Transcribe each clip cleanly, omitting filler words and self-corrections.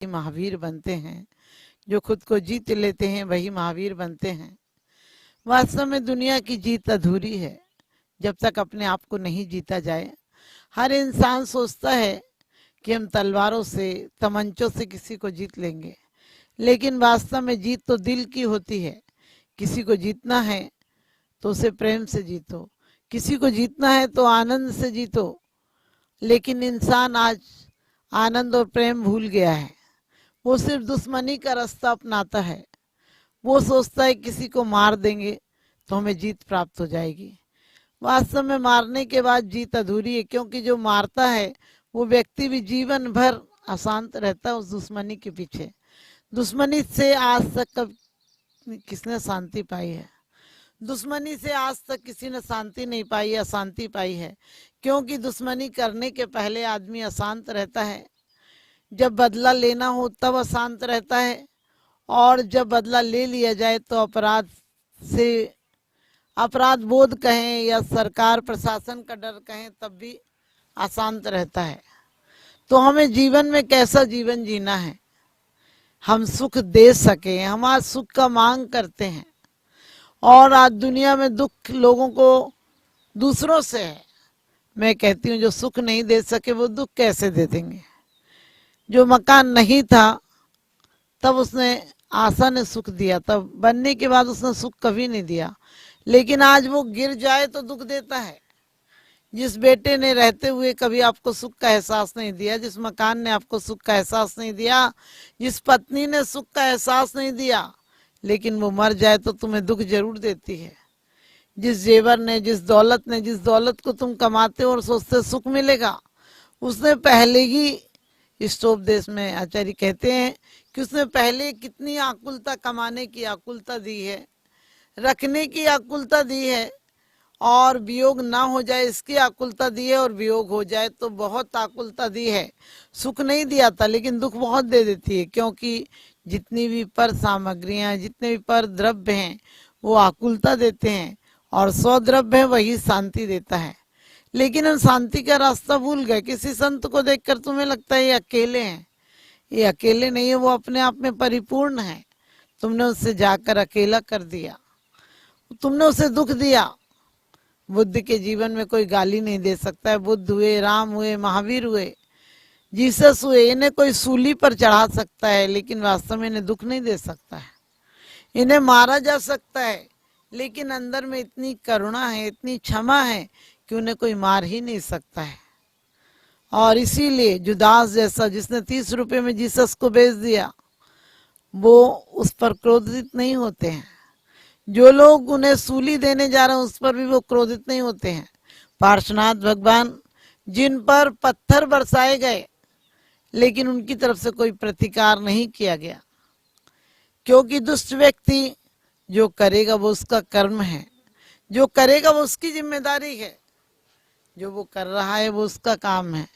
महावीर बनते हैं। जो खुद को जीत लेते हैं वही महावीर बनते हैं। वास्तव में दुनिया की जीत अधूरी है जब तक अपने आप को नहीं जीता जाए। हर इंसान सोचता है कि हम तलवारों से, तमंचों से किसी को जीत लेंगे, लेकिन वास्तव में जीत तो दिल की होती है। किसी को जीतना है तो उसे प्रेम से जीतो, किसी को जीतना है तो आनंद से जीतो। लेकिन इंसान आज आनंद और प्रेम भूल गया है। वो सिर्फ दुश्मनी का रास्ता अपनाता है। वो सोचता है किसी को मार देंगे तो हमें जीत प्राप्त हो जाएगी। वास्तव में मारने के बाद जीत अधूरी है, क्योंकि जो मारता है वो व्यक्ति भी जीवन भर अशांत रहता है उस दुश्मनी के पीछे। दुश्मनी से आज तक कब किसने शांति पाई है? दुश्मनी से आज तक किसी ने शांति नहीं पाई, अशांति पाई है, क्योंकि दुश्मनी करने के पहले आदमी अशांत रहता है। जब बदला लेना हो तब अशांत रहता है, और जब बदला ले लिया जाए तो अपराध बोध कहें या सरकार प्रशासन का डर कहें तब भी अशांत रहता है। तो हमें जीवन में कैसा जीवन जीना है हम सुख दे सके। हम आज सुख का मांग करते हैं, और आज दुनिया में दुख लोगों को दूसरों से है। मैं कहती हूँ जो सुख नहीं दे सके वो दुख कैसे दे देंगे। जो मकान नहीं था तब उसने आशा ने सुख दिया, तब बनने के बाद उसने सुख कभी नहीं दिया, लेकिन आज वो गिर जाए तो दुख देता है। जिस बेटे ने रहते हुए कभी आपको सुख का एहसास नहीं दिया, जिस मकान ने आपको सुख का एहसास नहीं दिया, जिस पत्नी ने सुख का एहसास नहीं दिया, लेकिन वो मर जाए तो तुम्हें दुख जरूर देती है। जिस जेवर ने, जिस दौलत को तुम कमाते हो और सोचते सुख मिलेगा, उसने पहले ही स्टोप देश में आचार्य कहते हैं कि उसने पहले कितनी आकुलता, कमाने की आकुलता दी है, रखने की आकुलता दी है, और वियोग ना हो जाए इसकी आकुलता दी है, और वियोग हो जाए तो बहुत आकुलता दी है। सुख नहीं दिया था, लेकिन दुख बहुत दे देती है, क्योंकि जितनी भी पर सामग्रियां, जितने भी पर द्रव्य हैं वो आकुलता देते हैं, और स्वद्रव्य है वही शांति देता है। लेकिन हम शांति का रास्ता भूल गए। किसी संत को देखकर तुम्हें लगता है ये अकेले हैं, ये अकेले नहीं है, वो अपने आप में परिपूर्ण है। तुमने उससे जाकर अकेला कर दिया, तुमने उसे दुख दिया। बुद्ध के जीवन में कोई गाली नहीं दे सकता है। बुद्ध हुए, राम हुए, महावीर हुए, जीसस हुए, इन्हें कोई सूली पर चढ़ा सकता है, लेकिन वास्तव में इन्हें दुख नहीं दे सकता है। इन्हें मारा जा सकता है, लेकिन अंदर में इतनी करुणा है, इतनी क्षमा है कि उन्हें कोई मार ही नहीं सकता है। और इसीलिए जुदास जैसा, जिसने 30 रुपए में जीसस को बेच दिया, वो उस पर क्रोधित नहीं होते हैं। जो लोग उन्हें सूली देने जा रहे हैं उस पर भी वो क्रोधित नहीं होते हैं। पार्श्वनाथ भगवान, जिन पर पत्थर बरसाए गए, लेकिन उनकी तरफ से कोई प्रतिकार नहीं किया गया, क्योंकि दुष्ट व्यक्ति जो करेगा वो उसका कर्म है, जो करेगा वो उसकी जिम्मेदारी है, जो वो कर रहा है वो उसका काम है।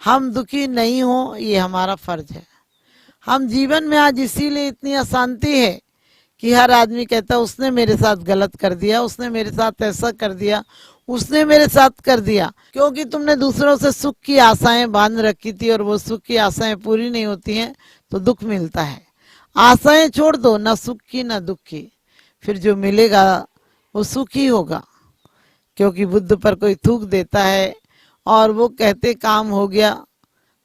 हम दुखी नहीं हो ये हमारा फर्ज है। हम जीवन में आज इसीलिए इतनी अशांति है कि हर आदमी कहता है उसने मेरे साथ गलत कर दिया, उसने मेरे साथ ऐसा कर दिया, उसने मेरे साथ कर दिया, क्योंकि तुमने दूसरों से सुख की आशाएं बांध रखी थी, और वो सुख की आशाएं पूरी नहीं होती हैं तो दुख मिलता है। आशाएं छोड़ दो, ना सुख की ना दुख की, फिर जो मिलेगा वो सुख ही होगा। क्योंकि बुद्ध पर कोई थूक देता है और वो कहते काम हो गया,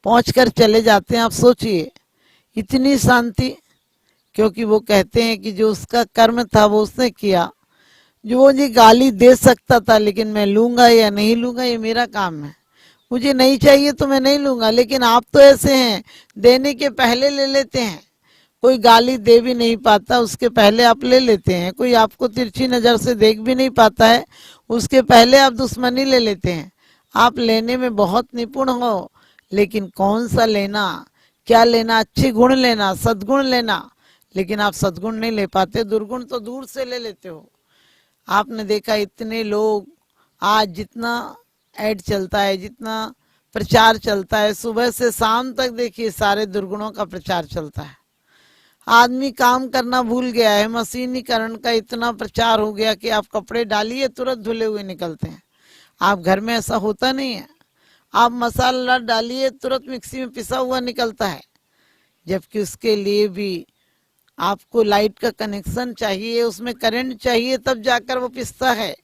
पहुंच कर चले जाते हैं। आप सोचिए इतनी शांति, क्योंकि वो कहते हैं कि जो उसका कर्म था वो उसने किया। जो वो जी गाली दे सकता था, लेकिन मैं लूंगा या नहीं लूंगा ये मेरा काम है, मुझे नहीं चाहिए तो मैं नहीं लूंगा। लेकिन आप तो ऐसे हैं, देने के पहले ले लेते हैं। कोई गाली दे भी नहीं पाता, उसके पहले आप ले लेते हैं। कोई आपको तिरछी नजर से देख भी नहीं पाता है, उसके पहले आप दुश्मनी ले लेते हैं। आप लेने में बहुत निपुण हो, लेकिन कौन सा लेना, क्या लेना? अच्छे गुण लेना, सद्गुण लेना, लेकिन आप सद्गुण नहीं ले पाते, दुर्गुण तो दूर से ले लेते हो। आपने देखा इतने लोग, आज जितना ऐड चलता है, जितना प्रचार चलता है, सुबह से शाम तक देखिए सारे दुर्गुणों का प्रचार चलता है। आदमी काम करना भूल गया है, मशीनीकरण का इतना प्रचार हो गया कि आप कपड़े डालिए तुरंत धुले हुए निकलते हैं। आप घर में ऐसा होता नहीं है। आप मसाला डालिए तुरंत मिक्सी में पिसा हुआ निकलता है। जबकि उसके लिए भी आपको लाइट का कनेक्शन चाहिए, उसमें करंट चाहिए, तब जाकर वो पिसता है।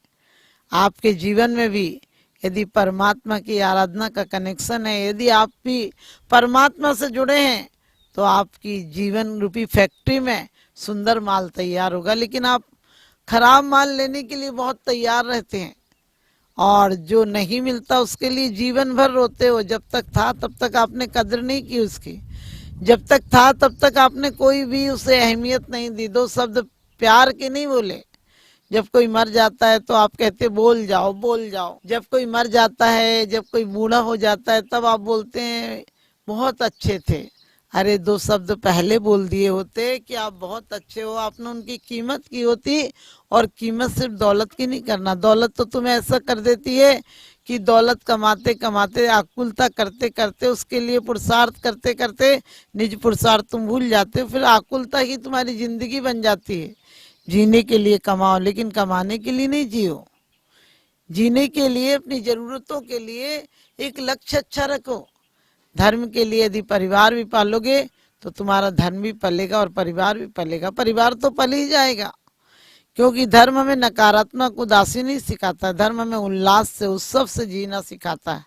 आपके जीवन में भी यदि परमात्मा की आराधना का कनेक्शन है, यदि आप भी परमात्मा से जुड़े हैं, तो आपकी जीवन रूपी फैक्ट्री में सुंदर माल तैयार होगा। लेकिन आप खराब माल लेने के लिए बहुत तैयार रहते हैं, और जो नहीं मिलता उसके लिए जीवन भर रोते हो। जब तक था तब तक आपने कदर नहीं की उसकी, जब तक था तब तक आपने कोई भी उसे अहमियत नहीं दी, दो शब्द प्यार के नहीं बोले। जब कोई मर जाता है तो आप कहते बोल जाओ बोल जाओ, जब कोई मर जाता है, जब कोई बूढ़ा हो जाता है, तब आप बोलते हैं बहुत अच्छे थे। अरे दो शब्द पहले बोल दिए होते कि आप बहुत अच्छे हो, आपने उनकी कीमत की होती। और कीमत सिर्फ दौलत की नहीं करना, दौलत तो तुम्हें ऐसा कर देती है कि दौलत कमाते कमाते, आकुलता करते करते, उसके लिए पुरुषार्थ करते करते निज पुरुषार्थ तुम भूल जाते हो, फिर आकुलता ही तुम्हारी जिंदगी बन जाती है। जीने के लिए कमाओ, लेकिन कमाने के लिए नहीं जियो। जीने के लिए, अपनी जरूरतों के लिए एक लक्ष्य अच्छा रखो। धर्म के लिए यदि परिवार भी पालोगे तो तुम्हारा धर्म भी पलेगा और परिवार भी पलेगा। परिवार तो पल ही जाएगा, क्योंकि धर्म हमें नकारात्मक उदासी नहीं सिखाता, धर्म हमें उल्लास से, उत्सव से जीना सिखाता है।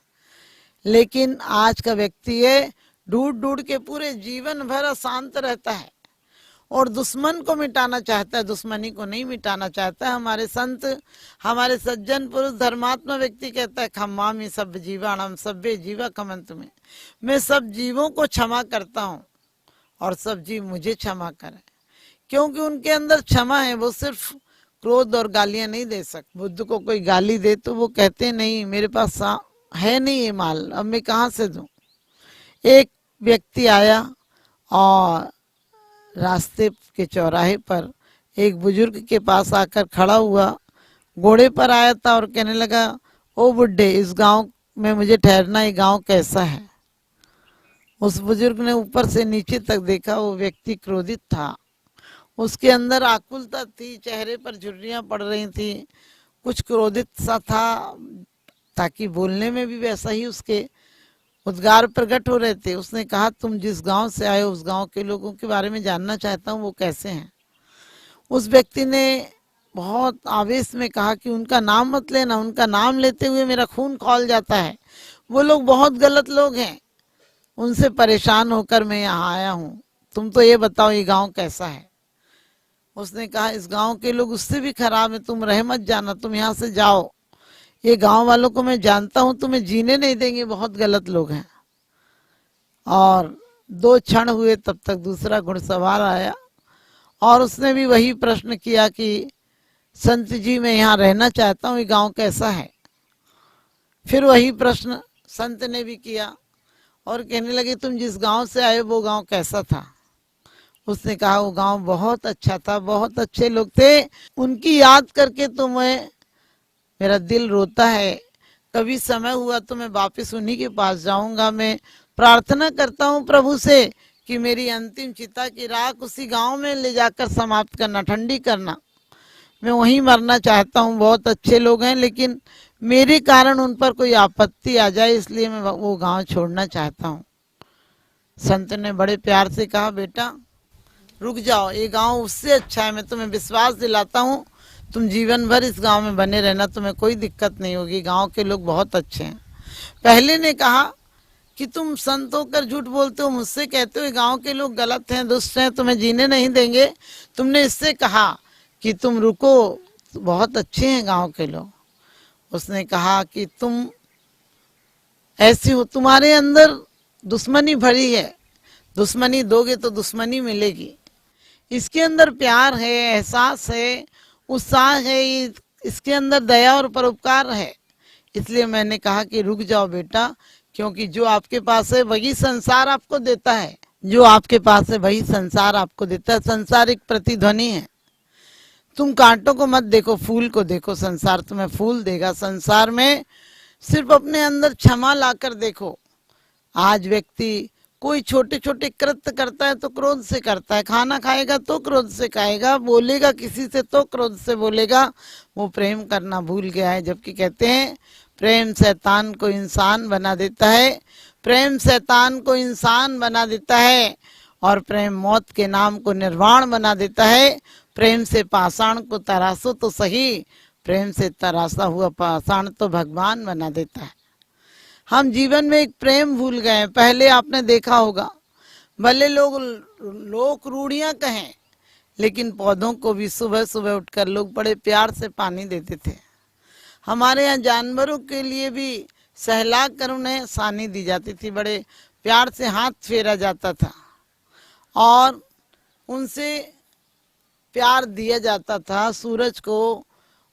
लेकिन आज का व्यक्ति है ढूंढ ढूंढ के पूरे जीवन भर अशांत रहता है और दुश्मन को मिटाना चाहता है, दुश्मनी को नहीं मिटाना चाहता है। हमारे संत, हमारे सज्जन पुरुष, धर्मात्मा व्यक्ति कहता है खम्मामि सब जीवाणम सभ्य जीवा खमंत में, मैं सब जीवों को क्षमा करता हूँ और सब जीव मुझे क्षमा करें। क्योंकि उनके अंदर क्षमा है, वो सिर्फ क्रोध और गालियां नहीं दे सकते। बुद्ध को कोई गाली दे तो वो कहते नहीं मेरे पास है नहीं ये माल, अब मैं कहाँ से दूं। एक व्यक्ति आया और रास्ते के चौराहे पर एक बुजुर्ग के पास आकर खड़ा हुआ, घोड़े पर आया था और कहने लगा ओ बुड्ढे, इस गांव में मुझे ठहरना, ये गांव कैसा है। उस बुजुर्ग ने ऊपर से नीचे तक देखा, वो व्यक्ति क्रोधित था, उसके अंदर आकुलता थी, चेहरे पर झुर्रियां पड़ रही थी, कुछ क्रोधित सा था, ताकि बोलने में भी वैसा ही उसके उद्गार प्रकट हो रहे थे। उसने कहा तुम जिस गांव से आए हो उस गांव के लोगों के बारे में जानना चाहता हूँ, वो कैसे हैं। उस व्यक्ति ने बहुत आवेश में कहा कि उनका नाम मत लेना, उनका नाम लेते हुए मेरा खून खौल जाता है, वो लोग बहुत गलत लोग हैं, उनसे परेशान होकर मैं यहाँ आया हूँ, तुम तो ये बताओ ये गांव कैसा है। उसने कहा इस गांव के लोग उससे भी खराब है, तुम रह मत जाना, तुम यहाँ से जाओ, ये गांव वालों को मैं जानता हूं, तुम्हें जीने नहीं देंगे, बहुत गलत लोग हैं। और 2 क्षण हुए तब तक दूसरा घुड़सवार आया और उसने भी वही प्रश्न किया कि संत जी मैं यहाँ रहना चाहता हूँ, ये गांव कैसा है। फिर वही प्रश्न संत ने भी किया और कहने लगे तुम जिस गांव से आए वो गांव कैसा था। उसने कहा वो गांव बहुत अच्छा था, बहुत अच्छे लोग थे, उनकी याद करके तो मेरा दिल रोता है। कभी समय हुआ तो मैं वापस उन्हीं के पास जाऊंगा। मैं प्रार्थना करता हूँ प्रभु से कि मेरी अंतिम चिता की राख उसी गांव में ले जाकर समाप्त करना, ठंडी करना, मैं वहीं मरना चाहता हूँ। बहुत अच्छे लोग हैं लेकिन मेरे कारण उन पर कोई आपत्ति आ जाए, इसलिए मैं वो गांव छोड़ना चाहता हूँ। संत ने बड़े प्यार से कहा बेटा रुक जाओ, ये गांव उससे अच्छा है, मैं तुम्हें विश्वास दिलाता हूँ, तुम जीवन भर इस गांव में बने रहना, तुम्हें कोई दिक्कत नहीं होगी, गांव के लोग बहुत अच्छे हैं। पहले ने कहा कि तुम संत होकर झूठ बोलते हो, मुझसे कहते हो गांव के लोग गलत हैं, दुष्ट हैं, तुम्हें जीने नहीं देंगे। तुमने इससे कहा कि तुम रुको, बहुत अच्छे हैं गांव के लोग। उसने कहा कि तुम ऐसी हो, तुम्हारे अंदर दुश्मनी भरी है, दुश्मनी दोगे तो दुश्मनी मिलेगी। इसके अंदर प्यार है, एहसास है, उत्साह है, इसके अंदर दया और परोपकार है। इसलिए मैंने कहा कि रुक जाओ बेटा, क्योंकि जो आपके पास है वही संसार आपको देता है, जो आपके पास है वही संसार आपको देता है। संसार एक प्रतिध्वनि है, तुम कांटों को मत देखो, फूल को देखो, संसार तुम्हें फूल देगा। संसार में सिर्फ अपने अंदर क्षमा लाकर देखो। आज व्यक्ति कोई छोटे छोटे कृत्य करता है तो क्रोध से करता है, खाना खाएगा तो क्रोध से खाएगा, बोलेगा किसी से तो क्रोध से बोलेगा, वो प्रेम करना भूल गया है। जबकि कहते हैं प्रेम शैतान को इंसान बना देता है, प्रेम शैतान को इंसान बना देता है। और प्रेम मौत के नाम को निर्वाण बना देता है। प्रेम से पाषाण को तराशो तो सही, प्रेम से तराशा हुआ पाषाण तो भगवान बना देता है। हम जीवन में एक प्रेम भूल गए। पहले आपने देखा होगा, भले लोग रूढ़ियां कहें, लेकिन पौधों को भी सुबह सुबह उठकर लोग बड़े प्यार से पानी देते थे। हमारे यहाँ जानवरों के लिए भी सहला कर उन्हें सानी दी जाती थी, बड़े प्यार से हाथ फेरा जाता था और उनसे प्यार दिया जाता था। सूरज को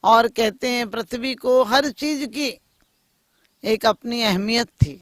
और कहते हैं पृथ्वी को, हर चीज की एक अपनी अहमियत थी।